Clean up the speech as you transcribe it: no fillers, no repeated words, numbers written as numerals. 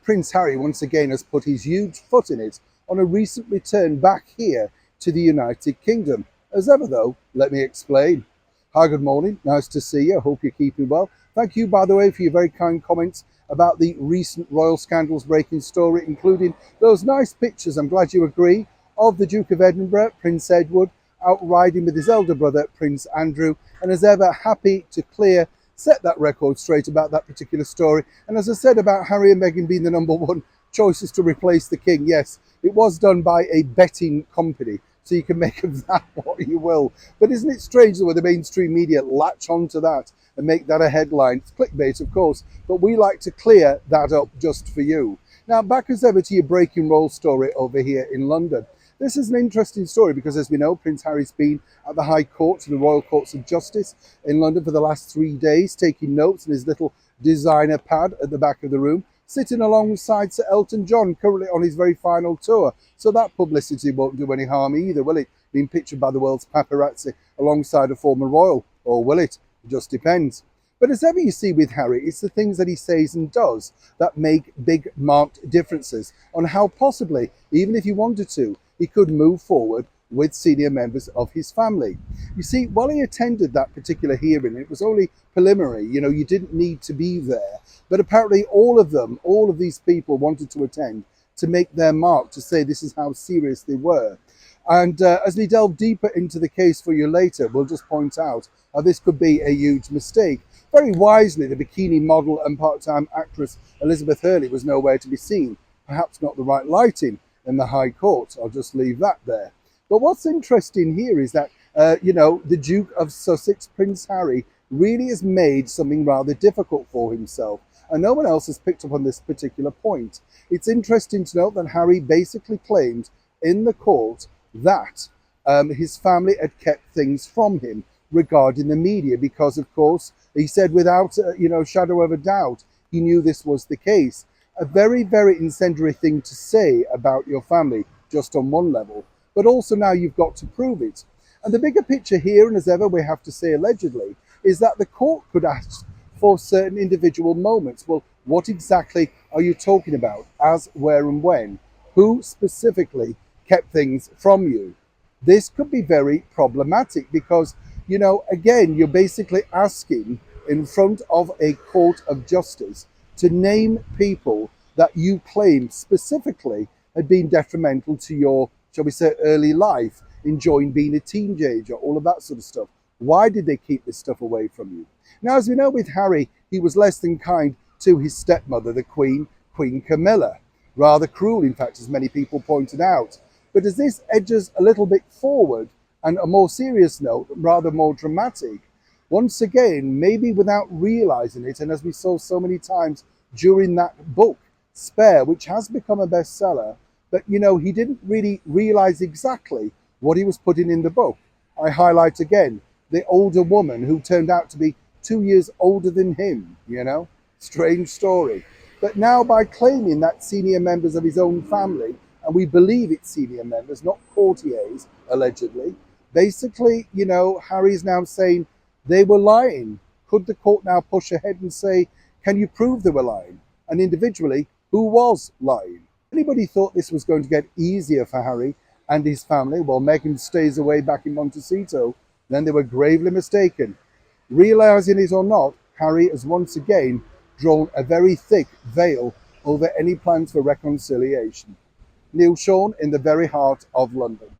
Prince Harry once again has put his huge foot in it on a recent return back here to the United Kingdom. As ever though, let me explain. Hi, good morning, nice to see you, hope you're keeping well. Thank you, by the way, for your very kind comments about the recent royal scandals breaking story, including those nice pictures, I'm glad you agree, of the Duke of Edinburgh, Prince Edward, out riding with his elder brother, Prince Andrew, and as ever, happy to set that record straight about that particular story. And as I said about Harry and Meghan being the number one choices to replace the king, yes, it was done by a betting company, so you can make of that what you will. But isn't it strange that the mainstream media latch onto that and make that a headline? It's clickbait, of course, but we like to clear that up just for you. Now, back as ever to your breaking roll story over here in London. This is an interesting story because, as we know, Prince Harry's been at the High Court and the Royal Courts of Justice in London for the last 3 days, taking notes in his little designer pad at the back of the room, sitting alongside Sir Elton John, currently on his very final tour. So that publicity won't do any harm either, will it? Being pictured by the world's paparazzi alongside a former royal, or will it? It just depends. But as ever you see with Harry, it's the things that he says and does that make big marked differences on how possibly, even if he wanted to, he could move forward with senior members of his family. You see, while he attended that particular hearing, it was only preliminary, you didn't need to be there. But apparently all of these people wanted to attend to make their mark, to say this is how serious they were. And as we delve deeper into the case for you later, we'll just point out how this could be a huge mistake. Very wisely, the bikini model and part-time actress Elizabeth Hurley was nowhere to be seen. Perhaps not the right lighting in the High Court. I'll just leave that there. But what's interesting here is that, the Duke of Sussex, Prince Harry, really has made something rather difficult for himself. And no one else has picked up on this particular point. It's interesting to note that Harry basically claimed in the court that his family had kept things from him regarding the media because, of course, he said without, shadow of a doubt, he knew this was the case. A very, very incendiary thing to say about your family, just on one level, but also now you've got to prove it. And the bigger picture here, and as ever we have to say allegedly, is that the court could ask for certain individual moments. Well, what exactly are you talking about? As, where and when? Who specifically kept things from you? This could be very problematic because, again, you're basically asking in front of a court of justice to name people that you claim specifically had been detrimental to your, shall we say, early life, enjoying being a teenager, all of that sort of stuff. Why did they keep this stuff away from you? Now, as we know with Harry, he was less than kind to his stepmother, the Queen Camilla. Rather cruel, in fact, as many people pointed out. But as this edges a little bit forward, and a more serious note, rather more dramatic, once again, maybe without realizing it, and as we saw so many times during that book, Spare, which has become a bestseller, but he didn't really realize exactly what he was putting in the book. I highlight again the older woman who turned out to be 2 years older than him, strange story. But now by claiming that senior members of his own family, and we believe it's senior members, not courtiers, allegedly, basically, Harry's now saying they were lying. Could the court now push ahead and say, can you prove they were lying? And individually, who was lying? Anybody thought this was going to get easier for Harry and his family while Meghan stays away back in Montecito? Then they were gravely mistaken. Realizing it or not, Harry has once again drawn a very thick veil over any plans for reconciliation. Neil Sean in the very heart of London.